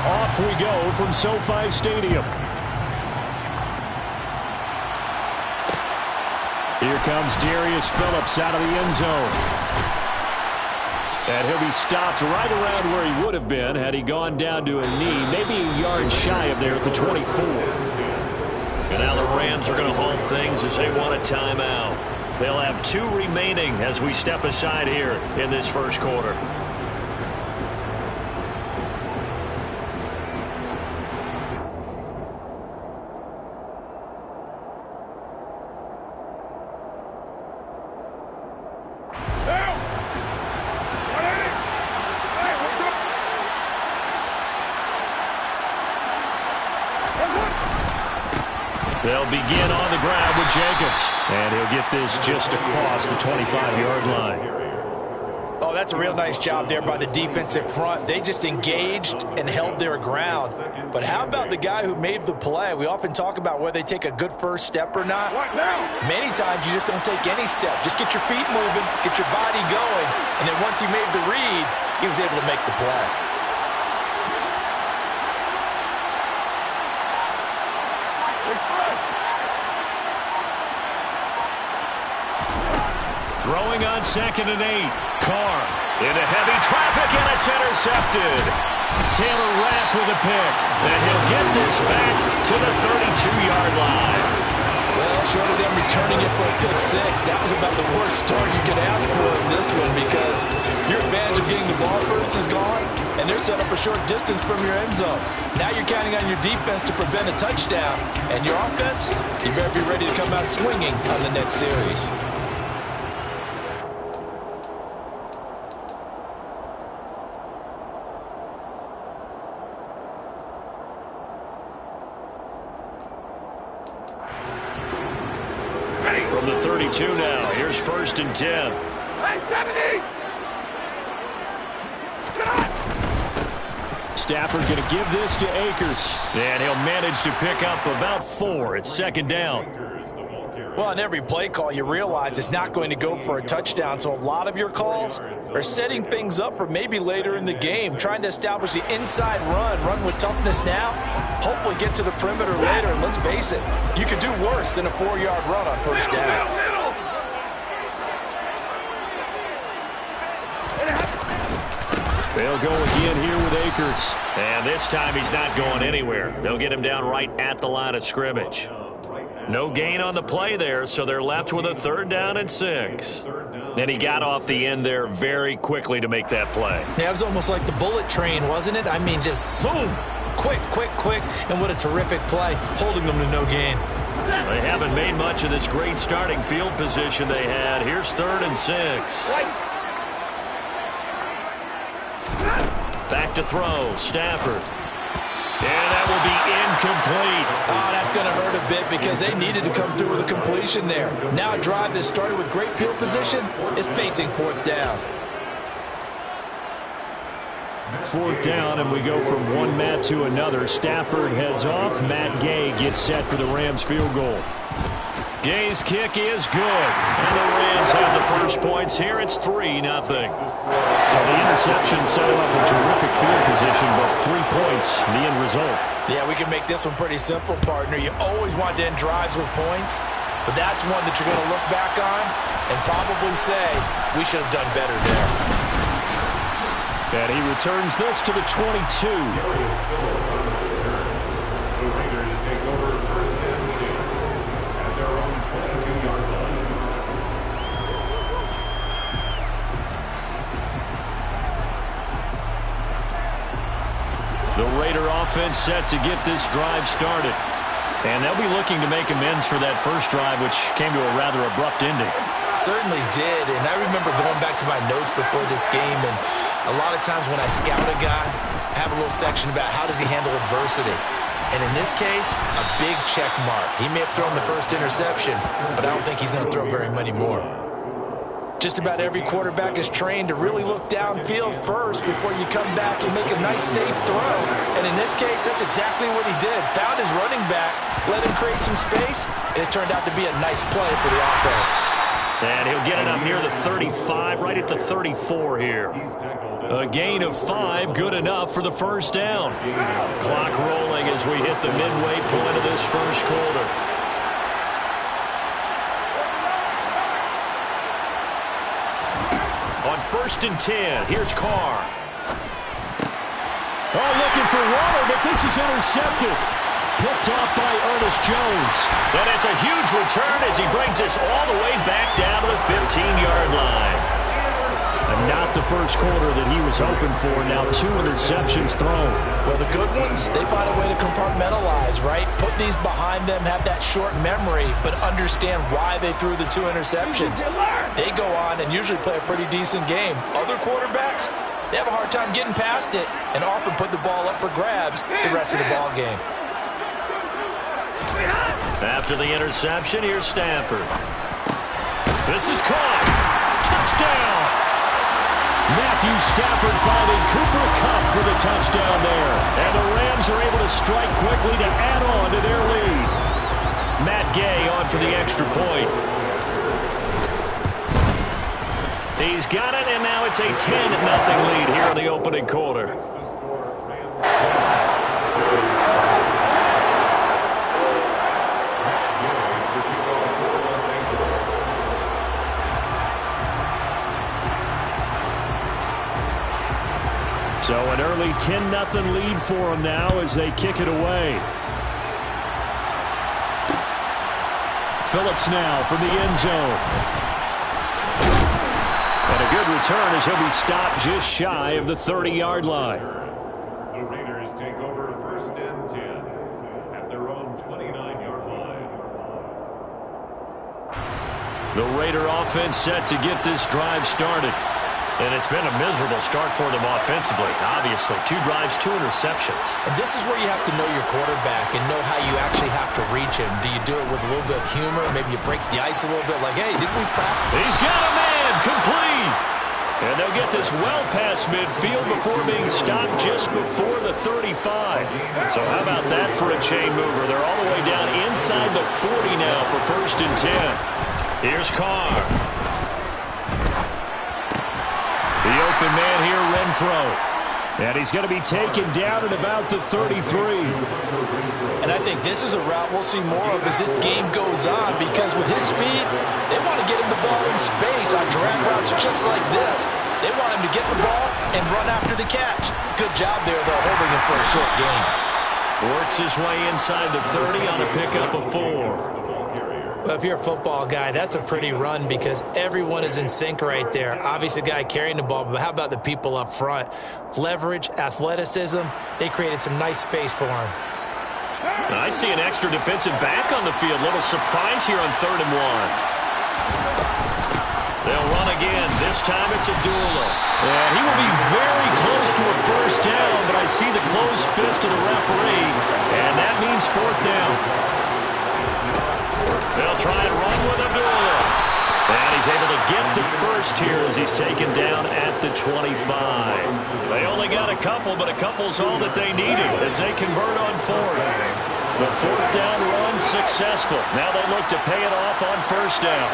off we go from SoFi Stadium. Here comes Darius Phillips out of the end zone. And he'll be stopped right around where he would have been had he gone down to a knee, maybe a yard shy of there at the 24. And now the Rams are going to hold things as they want a timeout. They'll have 2 remaining as we step aside here in this first quarter. They'll begin on the ground with Jenkins. And he'll get this just across the 25-yard line. Oh, that's a real nice job there by the defensive front. They just engaged and held their ground. But how about the guy who made the play? We often talk about whether they take a good first step or not. Many times you just don't take any step. Just get your feet moving, get your body going, and then once he made the read, he was able to make the play. Throwing on 2nd and 8. Carr into heavy traffic, and it's intercepted. Taylor Rapp with a pick, and he'll get this back to the 32-yard line. Well, short of them returning it for a pick 6, that was about the worst start you could ask for in this one, because your advantage of getting the ball first is gone, and they're set up a short distance from your end zone. Now you're counting on your defense to prevent a touchdown, and your offense, you better be ready to come out swinging on the next series. From the 32 now, here's 1st and 10. Stafford going to give this to Akers. And he'll manage to pick up about 4. It's 2nd down. Well, on every play call, you realize it's not going to go for a touchdown. So a lot of your calls are setting things up for maybe later in the game, trying to establish the inside run with toughness now, hopefully get to the perimeter later. And let's face it, you could do worse than a 4-yard run on 1st down. They'll go again here with Akers. And this time he's not going anywhere. They'll get him down right at the line of scrimmage. No gain on the play there, so they're left with a 3rd down and 6. And he got off the end there very quickly to make that play. Yeah, it was almost like the bullet train, wasn't it? I mean, just zoom, quick, and what a terrific play, holding them to no gain. They haven't made much of this great starting field position they had. Here's 3rd and 6. Back to throw, Stafford. And that will be incomplete. Oh, that's going to hurt a bit because they needed to come through with a completion there. Now a drive that started with great field position is facing 4th down. 4th down, and we go from one mat to another. Stafford heads off. Matt Gay gets set for the Rams field goal. Gay's kick is good. And the Rams have the first points here. It's 3-0. So the interception set him up a terrific field position, but 3 points, the end result. Yeah, we can make this one pretty simple, partner. You always want to end drives with points, but that's one that you're going to look back on and probably say, we should have done better there. And he returns this to the 22. The Raider offense set to get this drive started. And they'll be looking to make amends for that first drive, which came to a rather abrupt ending. Certainly did, and I remember going back to my notes before this game, and a lot of times when I scout a guy, I have a little section about how does he handle adversity. And in this case, a big check mark. He may have thrown the first interception, but I don't think he's going to throw very many more. Just about every quarterback is trained to really look downfield first before you come back and make a nice, safe throw. And in this case, that's exactly what he did. Found his running back, let him create some space, and it turned out to be a nice play for the offense. And he'll get it up near the 35, right at the 34 here. A gain of 5, good enough for the first down. Clock rolling as we hit the midway point of this first quarter. On 1st and 10, here's Carr. Oh, looking for water, but this is intercepted. Picked off by Ernest Jones. And it's a huge return as he brings us all the way back down to the 15-yard line. And not the first quarter that he was hoping for. Now 2 interceptions thrown. Well, the good ones, they find a way to compartmentalize, right? Put these behind them, have that short memory, but understand why they threw the 2 interceptions. They go on and usually play a pretty decent game. Other quarterbacks, they have a hard time getting past it and often put the ball up for grabs the rest of the ball game. After the interception, here's Stafford. This is caught. Touchdown! Matthew Stafford finding Cooper Kupp for the touchdown there. And the Rams are able to strike quickly to add on to their lead. Matt Gay on for the extra point. He's got it, and now it's a 10-0 lead here in the opening quarter. So an early 10-0 lead for them now as they kick it away. Phillips now from the end zone. And a good return as he'll be stopped just shy of the 30-yard line. The Raiders take over 1st and 10 at their own 29-yard line. The Raider offense set to get this drive started. And it's been a miserable start for them offensively. Obviously, 2 drives, 2 interceptions. And this is where you have to know your quarterback and know how you actually have to reach him. Do you do it with a little bit of humor? Maybe you break the ice a little bit like, hey, didn't we practice? He's got a man, complete. And they'll get this well past midfield before being stopped just before the 35. So how about that for a chain mover? They're all the way down inside the 40 now for 1st and 10. Here's Carr. The open man here, Renfro. And he's going to be taken down at about the 33. And I think this is a route we'll see more of as this game goes on, because with his speed, they want to get him the ball in space on drag routes just like this. They want him to get the ball and run after the catch. Good job there, though, holding him for a short gain. Works his way inside the 30 on a pickup of 4. Well, if you're a football guy, that's a pretty run because everyone is in sync right there. Obviously, the guy carrying the ball, but how about the people up front? Leverage, athleticism, they created some nice space for him. I see an extra defensive back on the field. Little surprise here on 3rd and 1. They'll run again. This time it's Abdullah. And he will be very close to a first down, but I see the closed fist of the referee, and that means 4th down. They'll try and run with Abdullah. And he's able to get the first here as he's taken down at the 25. They only got a couple, but a couple's all that they needed as they convert on 4th. The 4th down run successful. Now they look to pay it off on 1st down.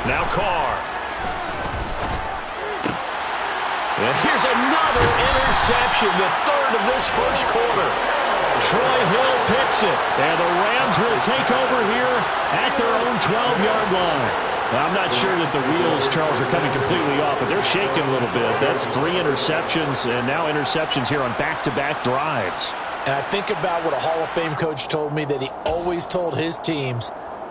Now Carr. And here's another interception, the 3rd of this first quarter. Troy Hill picks it, and the Rams will take over here at their own 12-yard line. Well, I'm not sure that the wheels, Charles, are coming completely off, but they're shaking a little bit. That's 3 interceptions, and now interceptions here on back-to-back drives. And I think about what a Hall of Fame coach told me that he always told his teams,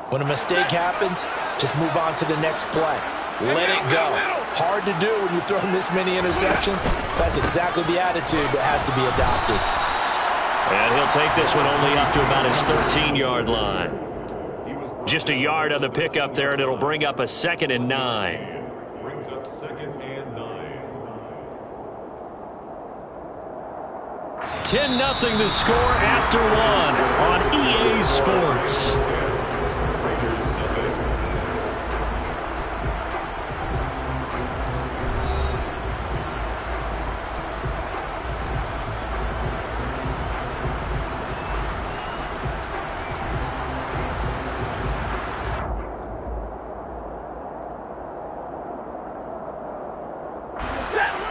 when a mistake happens, just move on to the next play. Let it go. Hard to do when you've thrown this many interceptions. That's exactly the attitude that has to be adopted. And he'll take this one only up to about his 13-yard line. Just a yard on the pickup there, and it'll bring up a 2nd and 9. Brings up 2nd and 9. 10-0 the score after 1 on EA Sports. Raiders nothing.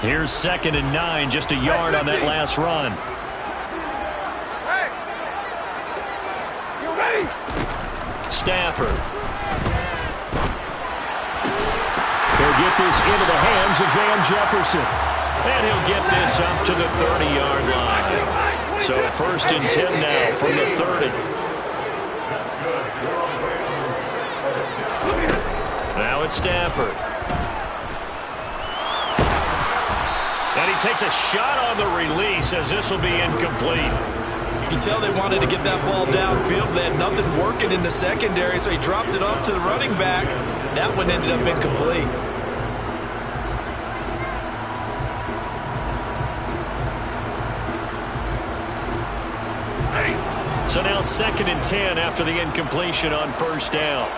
Here's 2nd and 9, just a yard on that last run. Stafford. He'll get this into the hands of Van Jefferson. And he'll get this up to the 30-yard line. So 1st and 10 now from the 30. Now it's Stafford. And he takes a shot on the release as this will be incomplete. You can tell they wanted to get that ball downfield. They had nothing working in the secondary, so he dropped it off to the running back. That one ended up incomplete. So now 2nd and 10 after the incompletion on 1st down.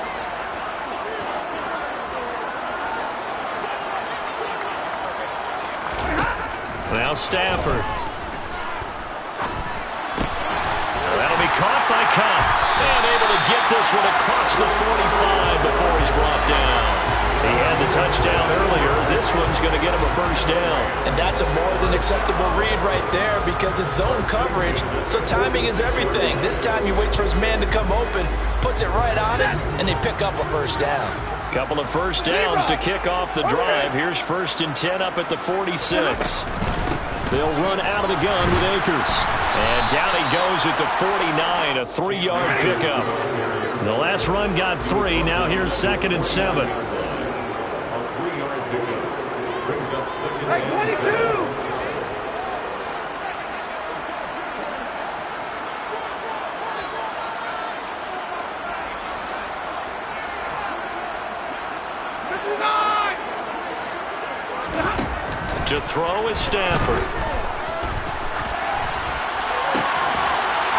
Now Stafford. That'll be caught by Kupp. And able to get this one across the 45 before he's brought down. He had the touchdown earlier. This one's going to get him a 1st down. And that's a more than acceptable read right there because it's zone coverage, so timing is everything. This time he waits for his man to come open, puts it right on it, and they pick up a 1st down. Couple of 1st downs to kick off the drive. Here's 1st and 10 up at the 46. They'll run out of the gun with Akers. And down he goes at the 49, a 3-yard pickup. The last run got 3. Now here's 2nd and 7. Hey, 22! To throw is Stafford.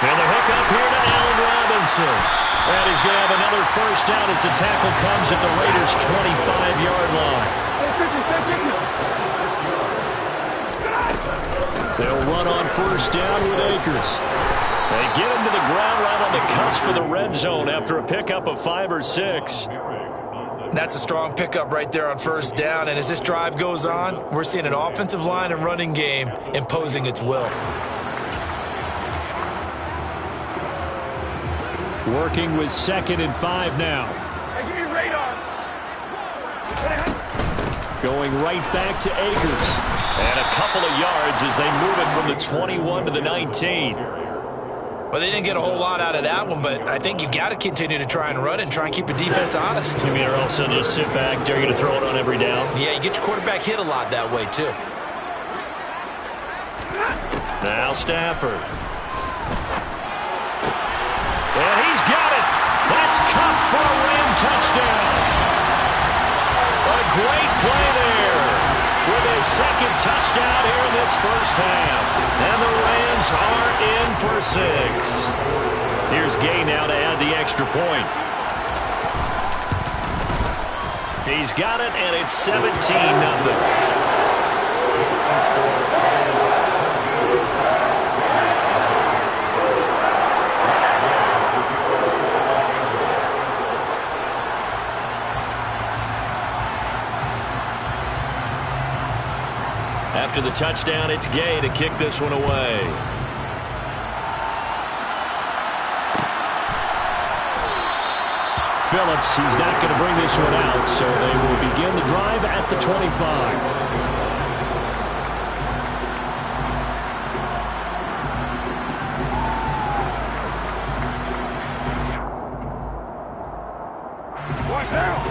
And the hook up here to Allen Robinson. And he's going to have another 1st down as the tackle comes at the Raiders' 25-yard line. They'll run on 1st down with Akers. They get him to the ground right on the cusp of the red zone after a pickup of 5 or 6. That's a strong pickup right there on 1st down, and as this drive goes on, we're seeing an offensive line and running game imposing its will. Working with 2nd and 5 now. Hey, give me radar. Going right back to Akers. And a couple of yards as they move it from the 21 to the 19. Well, they didn't get a whole lot out of that one, but I think you've got to continue to try and run it and try and keep the defense honest. You mean or also just sit back, dare you to throw it on every down? Yeah, you get your quarterback hit a lot that way, too. Now Stafford. And he's got it. That's Kupp for a Ram touchdown. A great play there with his 2nd touchdown here in this 1st half. And the Rams are in for 6. Here's Gay now to add the extra point. He's got it, and it's 17-0. After the touchdown, it's Gay to kick this one away. Phillips, he's not going to bring this one out, so they will begin the drive at the 25.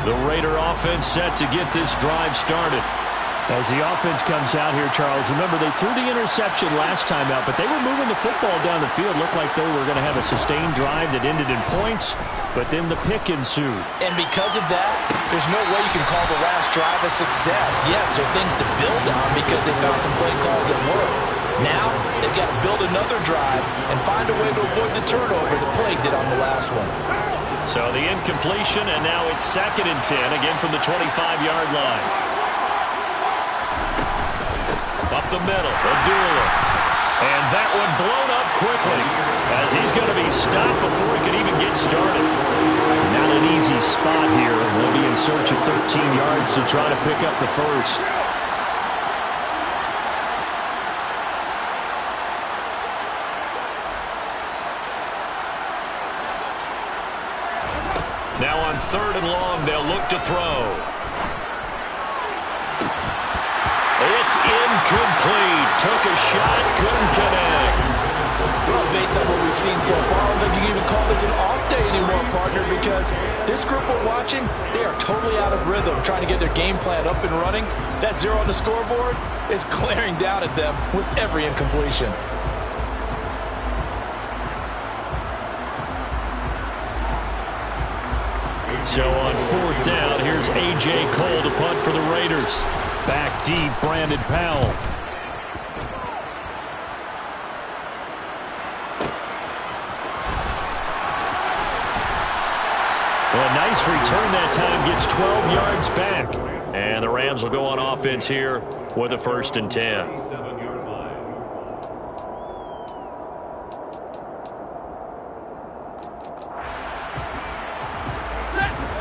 The Raider offense set to get this drive started. As the offense comes out here, Charles, remember they threw the interception last time out, but they were moving the football down the field. Looked like they were going to have a sustained drive that ended in points, but then the pick ensued. And because of that, there's no way you can call the last drive a success. Yes, there are things to build on because they found some play calls that work. Now, they've got to build another drive and find a way to avoid the turnover that plagued it on the last one. So the incompletion, and now it's 2nd and 10, again from the 25-yard line. Up the middle, Abdullah. And that one blown up quickly as he's going to be stopped before he can even get started. Not an easy spot here. They'll be in search of 13 yards to try to pick up the 1st. They'll look to throw. It's incomplete. Took a shot, couldn't connect. Well, based on what we've seen so far, I don't think you can even call this an off day anymore, partner, because this group we're watching, they are totally out of rhythm, trying to get their game plan up and running. That 0 on the scoreboard is glaring down at them with every incompletion. So on 4th down, here's A.J. Cole to punt for the Raiders. Back deep, Brandon Powell. Well, a nice return that time, gets 12 yards back. And the Rams will go on offense here with a 1st and 10.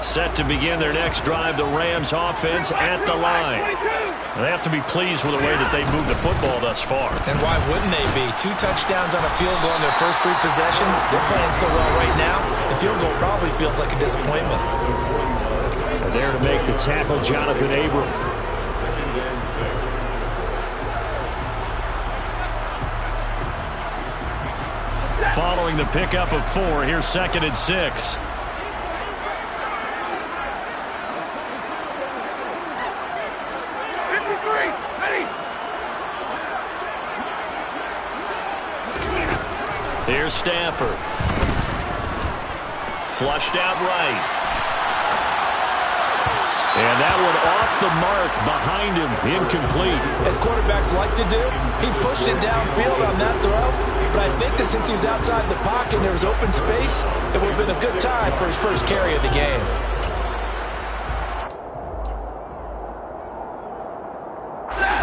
Set to begin their next drive, the Rams offense at the line. They have to be pleased with the way that they've moved the football thus far. And why wouldn't they be? 2 touchdowns on a field goal in their first 3 possessions. They're playing so well right now, the field goal probably feels like a disappointment. There to make the tackle, Jonathan Abram. Following the pickup of 4, here's 2nd and 6. Here's Stafford. Flushed out right. And that one off the mark behind him, incomplete. As quarterbacks like to do, he pushed it downfield on that throw. But I think that since he was outside the pocket and there was open space, it would have been a good time for his first carry of the game.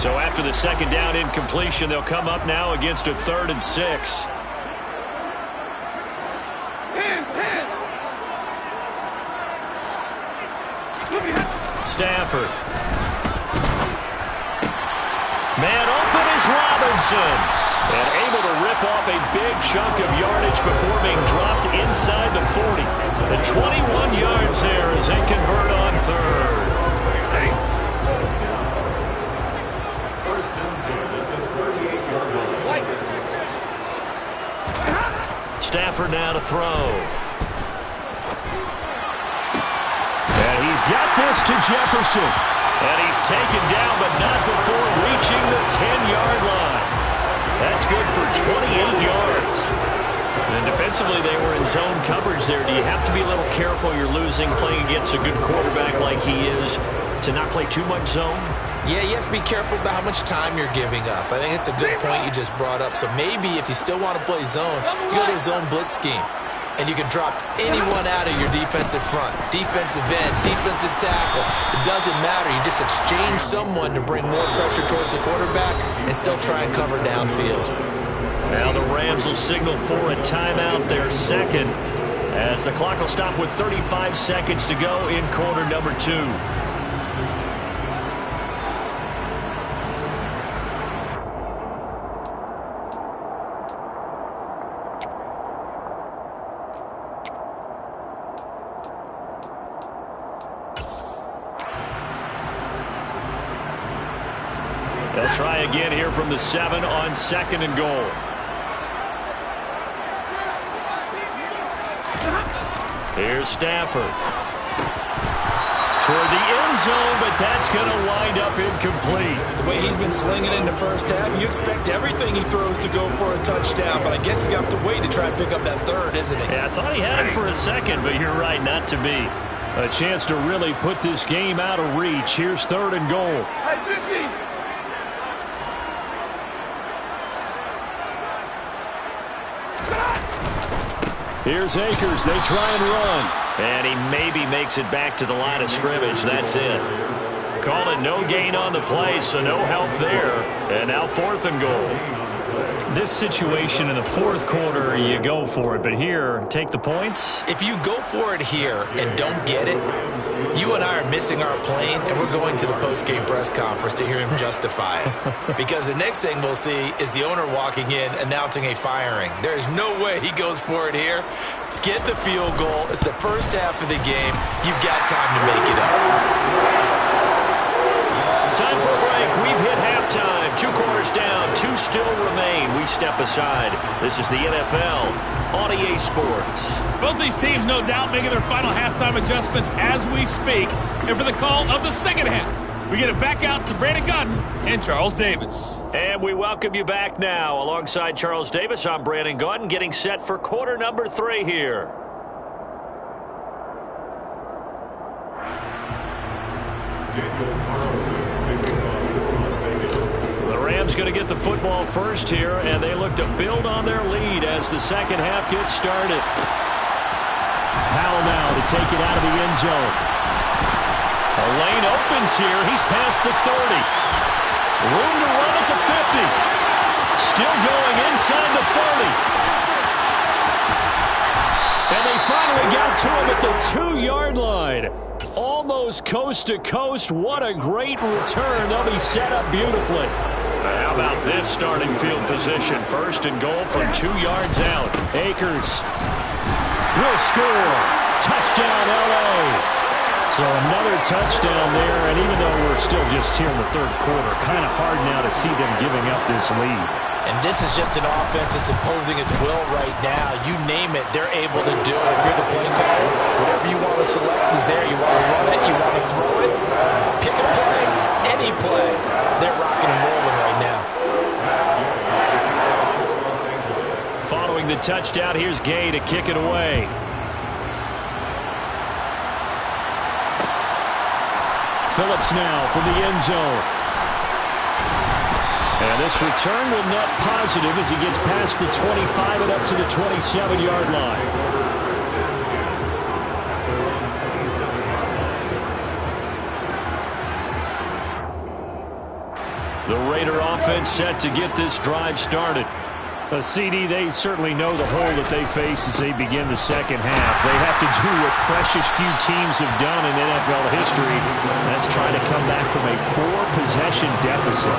So after the 2nd down incompletion, they'll come up now against a 3rd and 6. Stafford. Man open is Robinson. And able to rip off a big chunk of yardage before being dropped inside the 40. The 21 yards there as they convert on 3rd. Stafford now to throw. And he's got this to Jefferson. And he's taken down, but not before reaching the 10-yard line. That's good for 28 yards. And defensively, they were in zone coverage there. Do you have to be a little careful? You're losing, playing against a good quarterback like he is, to not play too much zone? Yeah, you have to be careful about how much time you're giving up. I think it's a good point you just brought up. So maybe if you still want to play zone, you go to a zone blitz scheme. And you can drop anyone out of your defensive front. Defensive end, defensive tackle. It doesn't matter. You just exchange someone to bring more pressure towards the quarterback and still try and cover downfield. Now the Rams will signal for a timeout, their 2nd, as the clock will stop with 35 seconds to go in quarter number 2. They'll try again here from the 7 on 2nd and goal. Here's Stafford. Toward the end zone, but that's going to wind up incomplete. The way he's been slinging in the first half, you expect everything he throws to go for a touchdown, but I guess he's got to wait to try and pick up that 3rd, isn't he? Yeah, I thought he had him for a second, but you're right, not to be. A chance to really put this game out of reach. Here's 3rd and goal. Here's Akers. They try and run. And he maybe makes it back to the line of scrimmage. That's it. Call it no gain on the play, so no help there. And now 4th and goal. This situation in the 4th quarter, you go for it. But here, take the points. If you go for it here and don't get it, you and I are missing our plane, and we're going to the post-game press conference to hear him justify it. Because the next thing we'll see is the owner walking in announcing a firing. There is no way he goes for it here. Get the field goal. It's the first half of the game. You've got time to make it up. Time for a break. We've hit halftime. 2 quarters down. 2 still remain. We step aside. This is the NFL on EA Sports. Both these teams, no doubt, making their final halftime adjustments as we speak. And for the call of the second half, we get it back out to Brandon Gaudin and Charles Davis. And we welcome you back now. Alongside Charles Davis, I'm Brandon Gaudin, getting set for quarter number 3 here. The Rams going to get the football first here, and they look to build on their lead as the second half gets started. Powell now to take it out of the end zone. A lane opens here. He's past the 30. Room to run at the 50. Still going inside the 30. And they finally got to him at the 2-yard line. Almost coast to coast. What a great return. They'll be set up beautifully. How about this starting field position? First and goal from 2 yards out. Akers will score. Touchdown, L.A. So another touchdown there, and even though we're still just here in the third quarter, kind of hard now to see them giving up this lead. And this is just an offense that's imposing its will right now. You name it, they're able to do it. If you're the play caller, whatever you want to select is there. You want to run it, you want to throw it, pick a play, any play. They're rocking and rolling right now. Following the touchdown, here's Gay to kick it away. Phillips now from the end zone. And this return will net positive as he gets past the 25 and up to the 27-yard line. The Raider offense set to get this drive started. CD, they certainly know the hole that they face as they begin the second half. They have to do what precious few teams have done in NFL history. That's trying to come back from a 4-possession deficit.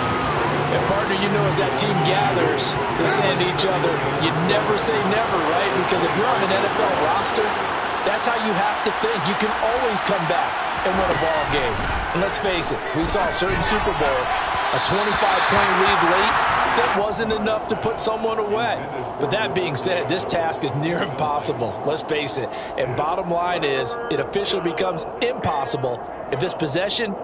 And partner, you know, as that team gathers, they're saying to each other, you never say never, right? Because if you're on an NFL roster, that's how you have to think. You can always come back and win a ball game. And let's face it, we saw a certain Super Bowl, a 25-point lead late, that wasn't enough to put someone away. But that being said, this task is near impossible. Let's face it. And bottom line is, it officially becomes impossible if this possession